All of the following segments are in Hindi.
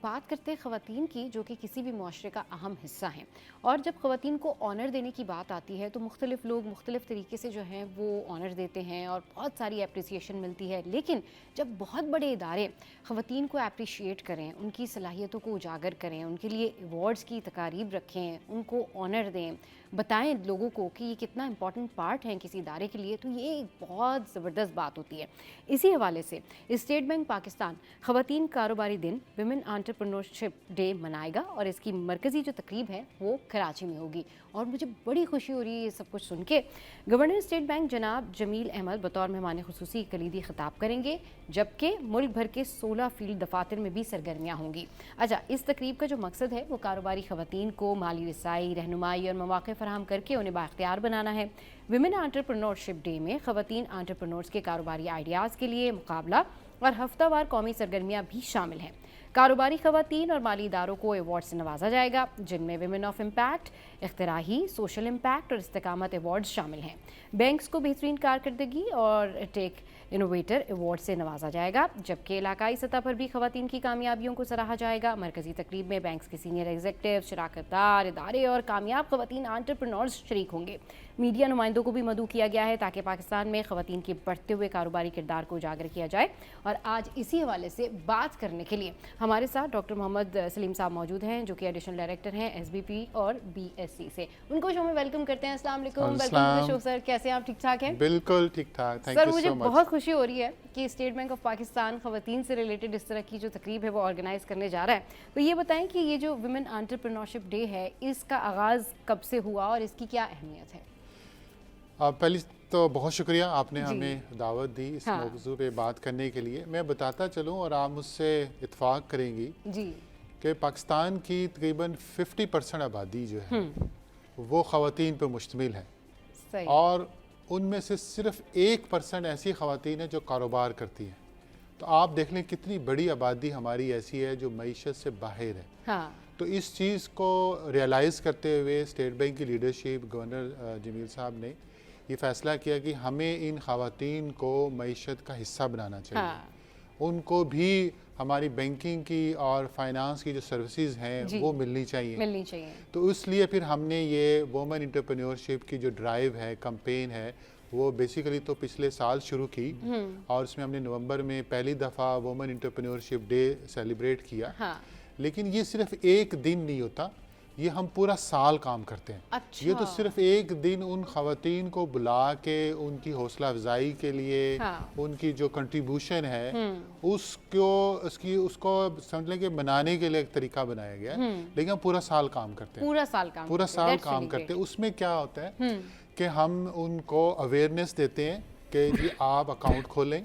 बात करते हैं ख़वातीन की, जो कि किसी भी मुआशरे का अहम हिस्सा हैं। और जब ख़वातीन को ऑनर देने की बात आती है तो मुख्तलिफ़ लोग मुख्तलिफ़ तरीके से जो हैं वो ऑनर देते हैं और बहुत सारी एप्रिसिएशन मिलती है। लेकिन जब बहुत बड़े इदारे ख़वातीन को एप्रिशिएट करें, उनकी सलाहियतों को उजागर करें, उनके लिए अवार्ड्स की तकारीब रखें, उनको ऑनर दें, बताएं लोगों को कि ये कितना इंपॉर्टेंट पार्ट है किसी इदारे के लिए, तो ये एक बहुत ज़बरदस्त बात होती है। इसी हवाले से स्टेट बैंक पाकिस्तान ख़वातीन कारोबारी दिन, विमेन एंटरप्रेन्योरशिप डे मनाएगा और इसकी मरकज़ी जो तकरीब है वो कराची में होगी। और मुझे बड़ी खुशी हो रही है ये सब कुछ सुन के। गवर्नर स्टेट बैंक जनाब जमील अहमद बतौर मेहमान खुसूसी कलीदी खिताब करेंगे, जबकि मुल्क भर के 16 फील्ड दफातर में भी सरगर्मियाँ होंगी। अच्छा, इस तकरीब का जो मकसद है वो कारोबारी ख़वातीन को माली रसाई, रहनुमाई और मौक़े फराहम करके उन्हें बाख्तियार बनाना है। विमेन एंटरप्रेन्योरशिप डे में ख़वातीन एंटरप्रेन्योर्स के कारोबारी आइडियाज़ के लिए मुकाबला और हफ्तावार कौमी सरगर्मियाँ भी शामिल हैं। कारोबारी ख़वातीन और माली इदारों को अवार्ड से नवाजा जाएगा, जिनमें विमेन ऑफ इम्पैक्ट, इख्तिराही, सोशल इम्पैक्ट और इस्तेकामत अवार्ड शामिल हैं। बैंक्स को बेहतरीन कारकर्दगी और टेक इनोवेटर अवार्ड से नवाजा जाएगा, जबकि इलाकाई सतह पर भी ख़वातीन की कामयाबियों को सराहा जाएगा। मरकज़ी तकरीब में बैंक्स के सीनियर एग्जीक्यूटिव, शराकतदार इदारे और कामयाब ख़वातीन एंटरप्रेन्योर्स शरीक होंगे। मीडिया नुमाइंदों को भी मदऊ किया गया है ताकि पाकिस्तान में ख़वातीन के बढ़ते हुए कारोबारी किरदार को उजागर किया जाए। और आज इसी हवाले से बात करने के लिए हमारे साथ डॉक्टर मोहम्मद सलीम साहब मौजूद हैं, जो कि एडिशनल डायरेक्टर हैं SBP और BSc से। उनको शो में वेलकम करते हैं। अस्सलाम वालेकुम, welcome to the show sir. कैसे हैं आप? ठीक ठाक हैं? बिल्कुल ठीक ठाक, थैंक सर। यू मुझे सो मच। बहुत खुशी हो रही है कि स्टेट बैंक ऑफ पाकिस्तान ख़वातीन से रिलेटेड इस तरह की जो तकरीब है वो ऑर्गेनाइज़ करने जा रहा है। तो ये बताएं कि ये जो विमेन एंटरप्रेन्योरशिप डे है, इसका आगाज़ कब से हुआ और इसकी क्या अहमियत है? पहले तो बहुत शुक्रिया, आपने हमें दावत दी इस मौजू पे बात करने के लिए। मैं बताता चलूँ और आप मुझसे इत्फाक करेंगी जी कि पाकिस्तान की तकरीबन 50% आबादी जो है वो ख़वातीन पर मुश्तमिल है। सही। और उनमें से सिर्फ 1% ऐसी ख़वातीन है जो कारोबार करती हैं। तो आप देख लें कितनी बड़ी आबादी हमारी ऐसी है जो मईशत से बाहर है। हाँ। तो इस चीज़ को रियलाइज़ करते हुए स्टेट बैंक की लीडरशिप, गवर्नर जमील साहब ने ये फ़ैसला किया कि हमें इन ख़वातीन को मईशत का हिस्सा बनाना चाहिए। हाँ। उनको भी हमारी बैंकिंग की और फाइनेंस की जो सर्विसेज हैं वो मिलनी चाहिए। तो इसलिए फिर हमने ये वुमेन एंटरप्रेन्योरशिप की जो ड्राइव है, कैंपेन है, वो बेसिकली तो पिछले साल शुरू की और उसमें हमने नवंबर में पहली दफ़ा वुमेन एंटरप्रेन्योरशिप डे सेलिब्रेट किया। हाँ। लेकिन ये सिर्फ एक दिन नहीं होता, ये हम पूरा साल काम करते हैं। अच्छा। ये तो सिर्फ एक दिन उन ख़वातीन को बुला के उनकी हौसला अफजाई के लिए उनकी जो कंट्रीब्यूशन है उसको समझ लें कि मनाने के लिए एक तरीका बनाया गया है। लेकिन हम पूरा साल काम करते हैं, पूरा साल काम करते हैं। उसमें क्या होता है कि हम उनको अवेयरनेस देते हैं कि जी आप अकाउंट खोलें,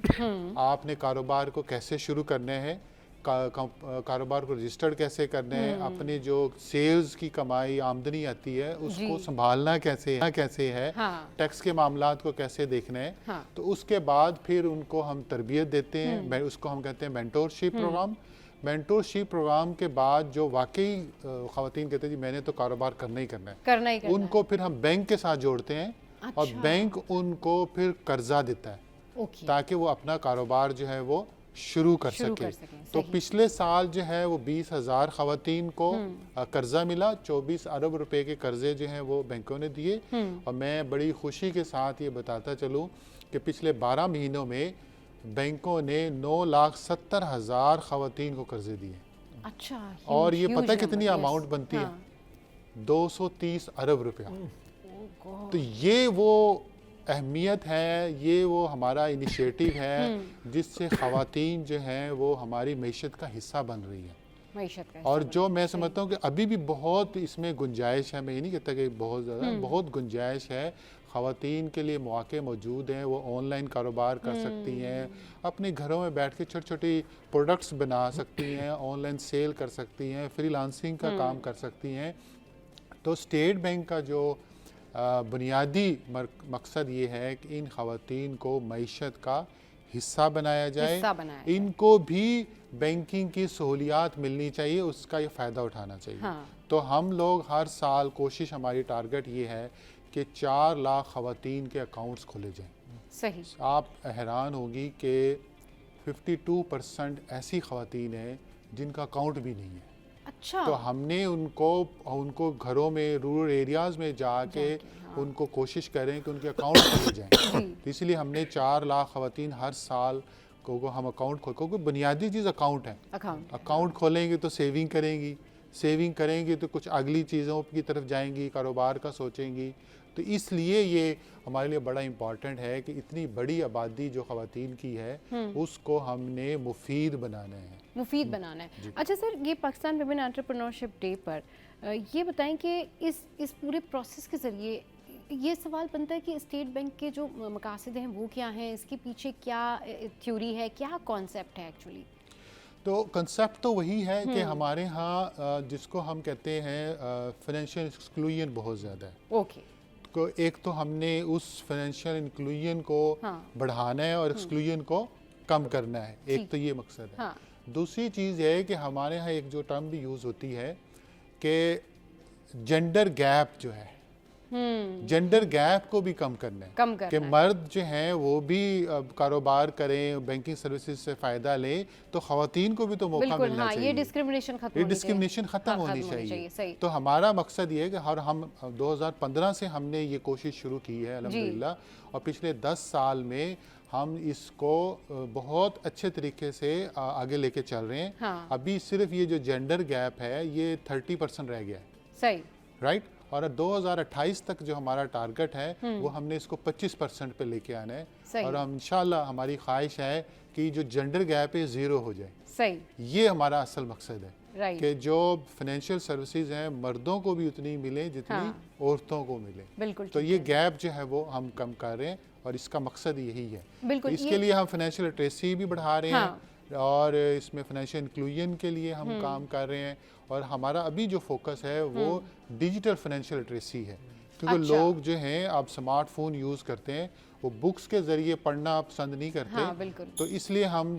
आपने कारोबार को कैसे शुरू करना है, कारोबार को रजिस्टर्ड कैसे करना है, अपने जो सेल्स की कमाई आमदनी आती है उसको संभालना कैसे है, हाँ। टैक्स के मामलात को कैसे देखना है। हाँ। तो उसके बाद फिर उनको हम तरबियत देते हैं, उसको हम कहते हैं मेंटोरशिप प्रोग्राम। मेंटोरशिप प्रोग्राम के बाद जो वाकई ख़वातीन कहते हैं जी मैंने तो कारोबार करना ही करना है, उनको फिर हम बैंक के साथ जोड़ते हैं। अच्छा। और बैंक उनको फिर कर्जा देता है ताकि वो अपना कारोबार जो है वो शुरू कर सके। तो पिछले साल जो है वो 20,000 ख़वातीन को कर्जा मिला, 24 अरब रुपए के कर्जे जो हैं वो बैंकों ने दिए। और मैं बड़ी खुशी के साथ ये बताता चलूँ कि पिछले 12 महीनों में बैंकों ने 9,70,000 ख़वातीन को कर्जे दिए। अच्छा। और ये पता है कितनी अमाउंट बनती है? 230 अरब रुपया। तो ये वो अहमियत है, ये वो हमारा इनिशिएटिव है जिससे ख़वातीन जो हैं वो हमारी मईशत का हिस्सा बन रही है। और जो मैं समझता हूँ कि अभी भी बहुत इसमें गुंजाइश है। मैं ये नहीं कहता कि बहुत ज़्यादा, बहुत गुंजाइश है। ख़वातीन के लिए मौके मौजूद हैं, वो ऑनलाइन कारोबार कर सकती हैं, अपने घरों में बैठ के छोटी छोटी प्रोडक्ट्स बना सकती हैं, ऑनलाइन सेल कर सकती हैं, फ्रीलांसिंग का काम कर सकती हैं। तो स्टेट बैंक का जो बुनियादी मकसद ये है कि इन ख़वातीन को मईशत का हिस्सा बनाया जाए, इनको भी बैंकिंग की सहूलियात मिलनी चाहिए, उसका ये फ़ायदा उठाना चाहिए। हाँ। तो हम लोग हर साल कोशिश, हमारी टारगेट ये है कि 4 लाख ख़वातीन के अकाउंट्स खोले जाएं। सही। आप हैरान होगी कि 52% ऐसी ख़वातीन हैं जिनका अकाउंट भी नहीं है। अच्छा। तो हमने उनको घरों में, रूरल एरियाज में जाके उनको कोशिश करें कि उनके अकाउंट खोले जाएं। तो इसलिए हमने 4 लाख खवातीन हर साल को हम अकाउंट क्योंकि बुनियादी चीज़ अकाउंट है। अकाउंट खोलेंगे तो सेविंग करेंगी तो कुछ अगली चीज़ों की तरफ जाएंगी, कारोबार का सोचेंगी। तो इसलिए ये हमारे लिए बड़ा इम्पॉर्टेंट है कि इतनी बड़ी आबादी जो खवातीन की है उसको हमने मुफीद बनाना है। अच्छा सर, ये पाकिस्तान विमेन एंटरप्रेन्योरशिप डे पर ये बताएं कि इस पूरे प्रोसेस के ज़रिए ये सवाल बनता है कि स्टेट बैंक के जो मकासद हैं वो क्या हैं, इसके पीछे क्या थ्योरी है, क्या कॉन्सेप्ट है एक्चुअली? तो कंसेप्ट तो वही है कि हमारे यहाँ जिसको हम कहते हैं फाइनेंशियल एक्सक्लूजन बहुत ज़्यादा है। ओके। तो एक तो हमने उस फाइनेंशियल इंक्लूजन को बढ़ाना है और एक्सक्लूजन को कम करना है, एक तो ये मकसद है। दूसरी चीज़ है कि हमारे यहाँ एक जो टर्म भी यूज़ होती है कि जेंडर गैप जो है, जेंडर गैप को भी कम करना है कि मर्द जो हैं वो भी कारोबार करें, बैंकिंग सर्विसेज से फ़ायदा लें, तो ख़वातीन को भी तो मौका मिलना चाहिए। ये डिस्क्रिमिनेशन खत्म होनी चाहिए। तो हमारा मकसद ये है कि हम 2015 से हमने ये कोशिश शुरू की है अल्हम्दुलिल्लाह, और पिछले 10 साल में हम इसको बहुत अच्छे तरीके से आगे लेके चल रहे हैं। अभी सिर्फ ये जो जेंडर गैप है ये 30% रह गया है। सही, राइट। और 2028 तक जो हमारा टारगेट है वो हमने इसको 25% पे लेके आना है, और हम इंशाल्लाह हमारी ख्वाहिश है कि जो जेंडर गैप है 0 हो जाए। सही, ये हमारा असल मकसद है कि जो फाइनेंशियल सर्विसेज हैं मर्दों को भी उतनी मिले जितनी औरतों को मिले। बिल्कुल। तो ये गैप जो है वो हम कम कर रहे हैं और इसका मकसद यही है। तो इसके लिए हम फाइनेंशियल लिटरेसी भी बढ़ा रहे हैं और इसमें फाइनेंशियल इंक्लूजन के लिए हम काम कर रहे हैं, और हमारा अभी जो फोकस है वो डिजिटल फाइनेंशियल लिटरेसी है, क्योंकि लोग जो हैं अब स्मार्टफोन यूज़ करते हैं, वो बुक्स के ज़रिए पढ़ना पसंद नहीं करते। तो इसलिए हम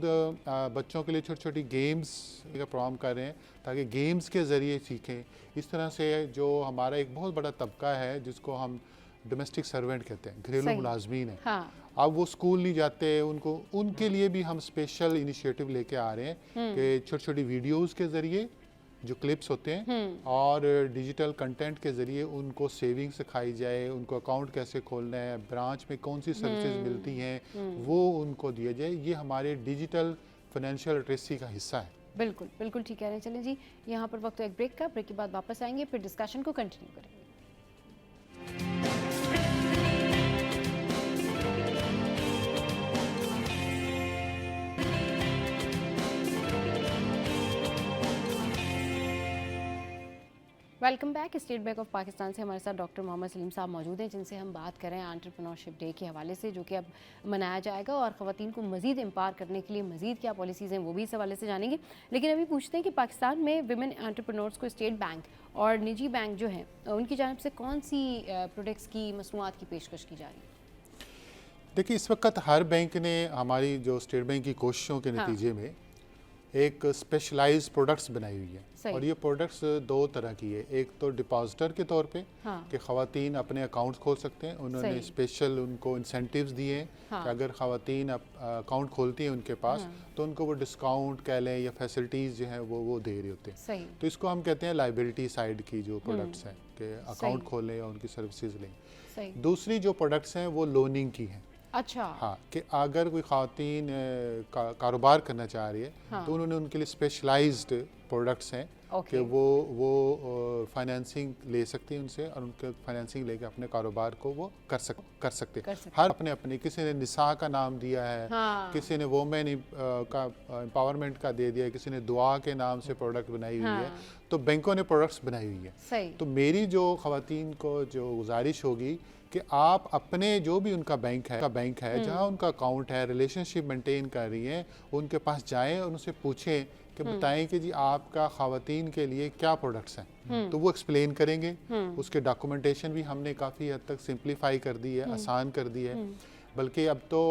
बच्चों के लिए छोटी छोटी गेम्स का प्रोग्राम कर रहे हैं ताकि गेम्स के ज़रिए सीखें। इस तरह से जो हमारा एक बहुत बड़ा तबका है जिसको हम डोमेस्टिक सर्वेंट कहते हैं, घरेलू मुलाजमीन है, अब वो स्कूल नहीं जाते, उनके लिए भी हम स्पेशल इनिशिएटिव लेके आ रहे हैं कि छोटी छोटी वीडियोस के ज़रिए जो क्लिप्स होते हैं और डिजिटल कंटेंट के ज़रिए उनको सेविंग सिखाई जाए, उनको अकाउंट कैसे खोलना है, ब्रांच में कौन सी सर्विसेज मिलती हैं वो उनको दिया जाए। ये हमारे डिजिटल फाइनेंशियल लिटरेसी का हिस्सा है। बिल्कुल बिल्कुल ठीक कह रहे हैं। चलें जी, यहाँ पर वक्त एक ब्रेक का, ब्रेक के बाद वापस आएंगे, फिर डिस्कशन को कंटिन्यू करेंगे। Welcome back. State bank of Pakistan से हमारे साथ डॉक्टर मोहम्मद सलीम साहब मौजूद हैं, जिनसे हम बात करें एंटरप्रेन्योरशिप डे के हवाले से, जो कि अब मनाया जाएगा, और ख़वातीन को मज़ीद एम्पावर करने के लिए मज़ीद क्या पॉलिसीज़ हैं वो भी इस हवाले से जानेंगे। लेकिन अभी पूछते हैं कि पाकिस्तान में विमेन एंटरप्रेन्योर्स को स्टेट बैंक और निजी बैंक जो हैं उनकी जानिब से कौन सी प्रोडक्ट्स की, मसनूआत की पेशकश की जा रही है? देखिए, इस वक्त हर बैंक ने हमारी जो स्टेट बैंक की कोशिशों के नतीजे में एक स्पेशलाइज प्रोडक्ट्स बनाई हुई है, और ये प्रोडक्ट्स 2 तरह की है। एक तो डिपॉजिटर के तौर पे कि ख़वातीन अपने अकाउंट्स खोल सकते हैं, उन्होंने स्पेशल उनको इंसेंटिव्स दिए हैं कि अगर ख़वातीन अकाउंट खोलती हैं उनके पास तो उनको वो डिस्काउंट कह लें या फैसिलिटीज़ जो हैं वो दे रहे होते हैं। तो इसको हम कहते हैं लाइबिलिटी साइड की जो प्रोडक्ट्स हैं कि अकाउंट खोलें या उनकी सर्विसेज लें। दूसरी जो प्रोडक्ट्स हैं वो लोनिंग की हैं। अच्छा। हाँ, कि अगर कोई ख़वातीन कारोबार करना चाह रही है तो उन्होंने उनके लिए स्पेशलाइज्ड प्रोडक्ट्स हैं कि वो फाइनेंसिंग ले सकती हैं उनसे, और उनके फाइनेंसिंग लेके अपने कारोबार को वो कर सकते हैं। हर अपने किसी ने निसा का नाम दिया है, किसी ने वोमेन का एम्पावरमेंट का दे दिया है, किसी ने दुआ के नाम से प्रोडक्ट बनाई हुई है। तो बैंकों ने प्रोडक्ट्स बनाई हुई है। तो मेरी जो ख़वातीन को जो गुजारिश होगी कि आप अपने जो भी उनका बैंक है जहाँ उनका अकाउंट है, रिलेशनशिप मेंटेन कर रही हैं, उनके पास जाएं और उनसे पूछें कि बताएं कि जी आपका ख़वातीन के लिए क्या प्रोडक्ट्स हैं। तो वो एक्सप्लेन करेंगे। उसके डॉक्यूमेंटेशन भी हमने काफ़ी हद तक सिंप्लीफाई कर दी है, आसान कर दी है, बल्कि अब तो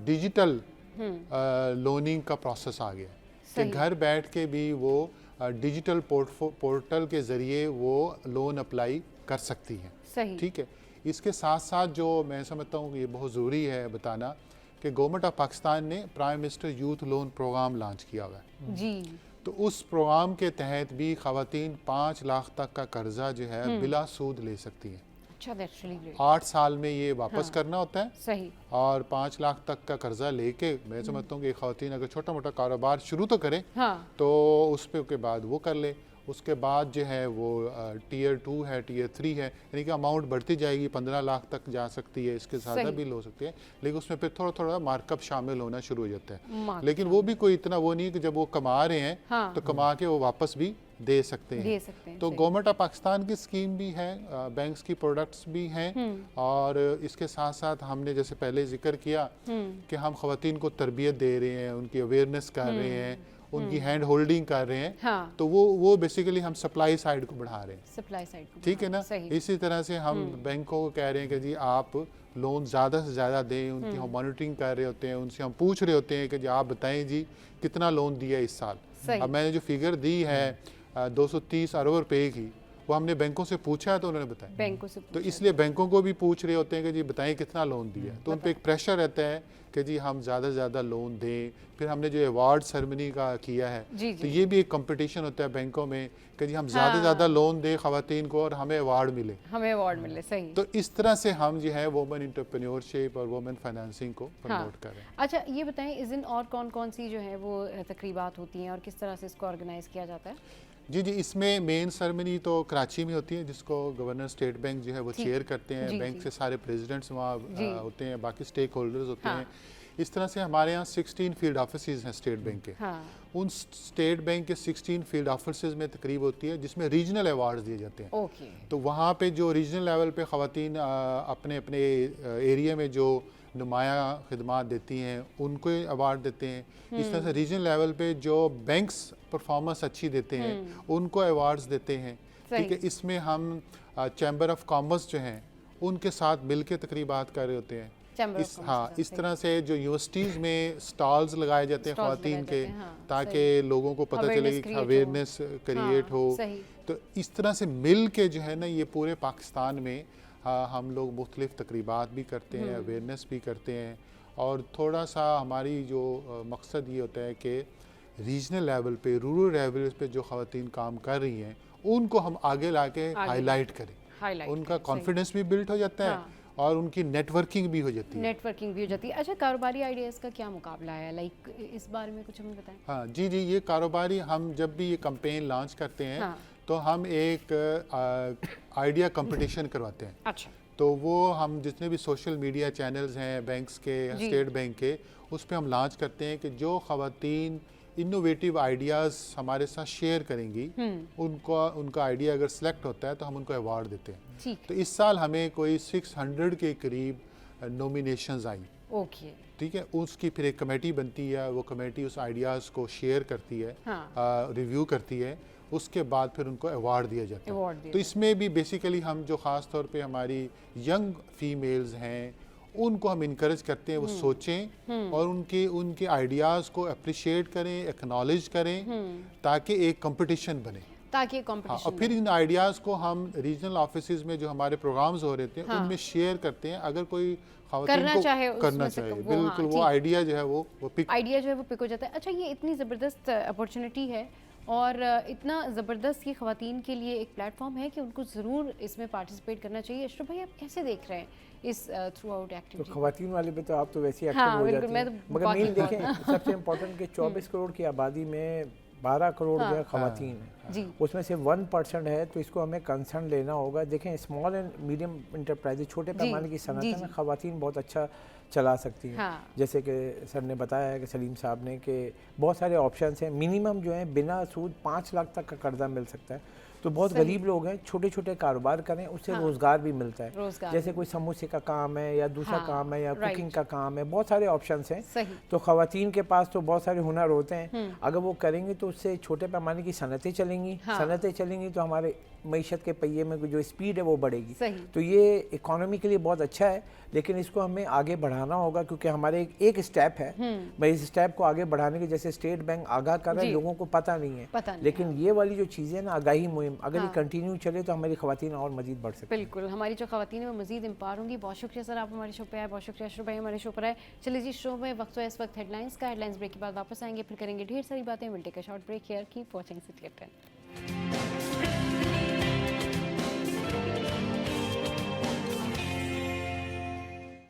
डिजिटल लोनिंग का प्रोसेस आ गया कि घर बैठ के भी वो डिजिटल पोर्टल के ज़रिए वो लोन अप्लाई कर सकती हैं। ठीक है। इसके साथ साथ जो मैं समझता हूँ कि ये बहुत ज़रूरी है बताना कि गवर्नमेंट ऑफ पाकिस्तान ने prime minister youth loan programme launch किया हुआ है जी। तो उस प्रोग्राम के तहत भी ख़वातीन 5 लाख तक का कर्जा जो है बिला सूद ले सकती है। अच्छा, दैट्स रियली ग्रेट। 8 साल में ये वापस करना होता है। सही। और 5 लाख तक का कर्जा लेके मैं समझता हूँ कि ख़वातीन अगर छोटा मोटा कारोबार शुरू तो करे तो उस पे के बाद वो कर ले। उसके बाद जो है वो टीयर 2 है, टीयर 3 है, यानी कि अमाउंट बढ़ती जाएगी, 15 लाख तक जा सकती है, इसके ज़्यादा भी हो सकती है, लेकिन उसमें फिर थोड़ा थोड़ा मार्कअप शामिल होना शुरू हो जाता है। लेकिन वो भी कोई इतना वो नहीं है कि जब वो कमा रहे हैं तो कमा के वो वापस भी दे सकते हैं। तो गवर्नमेंट ऑफ पाकिस्तान की स्कीम भी है, बैंक्स की प्रोडक्ट्स भी हैं, और इसके साथ साथ हमने जैसे पहले जिक्र किया कि हम ख़वातीन को तरबियत दे रहे हैं, उनकी अवेयरनेस कर रहे हैं, उनकी हैंड होल्डिंग कर रहे हैं। तो वो बेसिकली हम सप्लाई साइड को बढ़ा रहे हैं, सप्लाई साइड को, ठीक है ना। इसी तरह से हम बैंकों को कह रहे हैं कि जी आप लोन ज़्यादा से ज़्यादा दें, उनकी हम मॉनिटरिंग कर रहे होते हैं, उनसे हम पूछ रहे होते हैं कि जी आप बताएं जी कितना लोन दिया इस साल। अब मैंने जो फिगर दी है 230 अरब रुपए की, वो हमने बैंकों से पूछा है तो उन्होंने बताया, बैंकों से तो इसलिए बैंकों को भी पूछ रहे होते हैं कि जी बताएं कितना लोन दिया। तो उन पर एक प्रेशर रहता है कि जी हम ज़्यादा से ज़्यादा लोन दें। फिर हमने जो अवार्ड सेरेमनी का किया है तो ये भी एक कंपटीशन होता है बैंकों में कि जी हम ज़्यादा से ज़्यादा लोन दें ख़वातीन को और हमें अवार्ड मिले, सही। तो इस तरह से हम जो है वुमेन एंटरप्रेन्योरशिप और वुमेन फाइनेंसिंग को प्रमोट कर रहे हैं। अच्छा, ये बताएं इस दिन और कौन कौन सी जो है वो तकरीबात होती हैं और किस तरह से इसको ऑर्गेनाइज किया जाता है? जी, इसमें मेन सेरेमनी तो कराची में होती है, जिसको गवर्नर स्टेट बैंक जो है वो चेयर करते हैं। बैंक से सारे प्रेसिडेंट्स वहाँ होते हैं, बाकी स्टेक होल्डर्स होते हैं। इस तरह से हमारे यहाँ 16 फील्ड ऑफिसेज हैं स्टेट बैंक के। उन स्टेट बैंक के 16 फील्ड ऑफिसेज में तकरीब होती है जिसमें रीजनल अवार्ड्स दिए जाते हैं। तो वहाँ पे जो रीजनल लेवल पे ख़वातीन अपने अपने एरिया में जो नुमाया खिदमात देती हैं उनको अवार्ड देते हैं। इस तरह से रीजनल लेवल पे जो बैंक्स परफॉर्मेंस अच्छी देते हैं उनको अवार्ड्स देते हैं, ठीक है। इसमें हम चैम्बर ऑफ कॉमर्स जो हैं उनके साथ मिल के तकरीबात कर रहे होते हैं। इस तरह से जो यूनिवर्सिटीज़ में स्टॉल्स लगाए जाते हैं ख़वातीन के, ताकि लोगों को पता चले कि अवेयरनेस क्रिएट हो। तो इस तरह से मिल के जो है ना ये पूरे पाकिस्तान में हम लोग मुख्तलिफ तकरीबात भी करते हैं, अवेयरनेस भी करते हैं, और थोड़ा सा हमारी जो मकसद ये होता है कि रीजनल लेवल पे, रूरल लेवल पे जो ख़वातीन काम कर रही हैं उनको हम आगे ला के हाईलाइट करें, उनका कॉन्फिडेंस भी बिल्ड हो जाता है और उनकी नेटवर्किंग भी हो जाती है। अच्छा, कारोबारी आइडियाज़ का क्या मुकाबला है, लाइक इस बारे में कुछ हमें बताएं। हाँ जी, ये कारोबारी, हम जब भी ये कैंपेन लॉन्च करते हैं तो हम एक आइडिया कंपटीशन करवाते हैं। अच्छा। तो वो हम जितने भी सोशल मीडिया चैनल्स हैं बैंक्स के, स्टेट बैंक के, उस पर हम लॉन्च करते हैं कि जो ख़वातीन इनोवेटिव आइडियाज़ हमारे साथ शेयर करेंगी उनका आइडिया अगर सिलेक्ट होता है तो हम उनको अवार्ड देते हैं। तो इस साल हमें कोई 600 के करीब नॉमिनेशंस आई। ओके, ठीक है। उसकी फिर एक कमेटी बनती है, वो कमेटी उस आइडियाज़ को शेयर करती है, रिव्यू करती है, उसके बाद फिर उनको अवार्ड दिया जाता है। तो इसमें भी बेसिकली हम जो ख़ास तौर पे हमारी यंग फीमेल्स हैं उनको हम इनकरेज करते हैं वो सोचें और उनके आइडियाज़ को अप्रिशिएट करें, एक्नॉलेज करें, ताकि एक कंपटीशन बने, और फिर इन आइडियाज़ को हम रीजनल ऑफिसेज में जो हमारे प्रोग्राम्स हो रहे थे उनमें शेयर करते हैं। अगर कोई करना चाहे बिल्कुल वो आइडिया जो है वो पिक हो जाता है। अच्छा, ये इतनी ज़बरदस्त अपॉर्चुनिटी है और इतना ज़बरदस्त ये ख़वातीन के लिए एक प्लेटफॉर्म है कि उनको ज़रूर इसमें पार्टिसिपेट करना चाहिए। अशरफ भाई, आप कैसे देख रहे हैं इस थ्रू आउट एक्टिविटी? तो ख़वातीन वाले पे तो आप तो वैसे ही एक्टिव हो जाती हैं, मगर मेन देखें सबसे इम्पोर्टेंट कि 24 करोड़ की आबादी में 12 करोड़ जो है ख़वातीन है, उसमें से 1% है, तो इसको हमें कंसर्न लेना होगा। देखें स्मॉल एंड मीडियम इंटरप्राइजेज, छोटे पैमाने की सनत में ख़वातीन बहुत अच्छा चला सकती हैं। जैसे कि सर ने बताया है कि सलीम साहब ने कि बहुत सारे ऑप्शंस हैं। मिनिमम जो है बिना सूद 5 लाख तक का कर्जा मिल सकता है। तो बहुत गरीब लोग हैं, छोटे छोटे कारोबार करें, उससे रोज़गार भी मिलता है। जैसे कोई समोसे का काम है या दूसरा काम है या कुकिंग का काम है, बहुत सारे ऑप्शंस हैं। तो ख़वातीन के पास तो बहुत सारे हुनर होते हैं, अगर वो करेंगे तो उससे छोटे पैमाने की सनतें चलेंगी। चलेंगी, सनतें चलेंगी तो हमारे मईशत के पहिए में जो स्पीड है वो बढ़ेगी। तो ये इकोनॉमी के लिए बहुत अच्छा है, लेकिन इसको हमें आगे बढ़ाना होगा क्योंकि हमारे एक स्टेप है। मैं इस स्टेप को आगे बढ़ाने के, जैसे स्टेट बैंक आगाह कर रहा है, लोगों को पता नहीं है, लेकिन ये वाली जो चीज़ें ना, आगाही मुहिम अगर ये कंटिन्यू चले तो हमारी ख़वातीन और मजीद बढ़ सकती है। बिल्कुल, हमारी जो ख़वातीन है वो मजीद एम्पावर होंगी। बहुत शुक्रिया सर, आप हमारे शो पे आए। बहुत शुक्रिया अशरफ भाई हमारे शो पर आए। चलिए जी, शो में वक्त है इस वक्त हेडलाइंस का। हेडलाइंस ब्रेक के बाद वापस आएंगे, फिर करेंगे ढेर सारी बातें। Will take a short break here, keep watching City FM.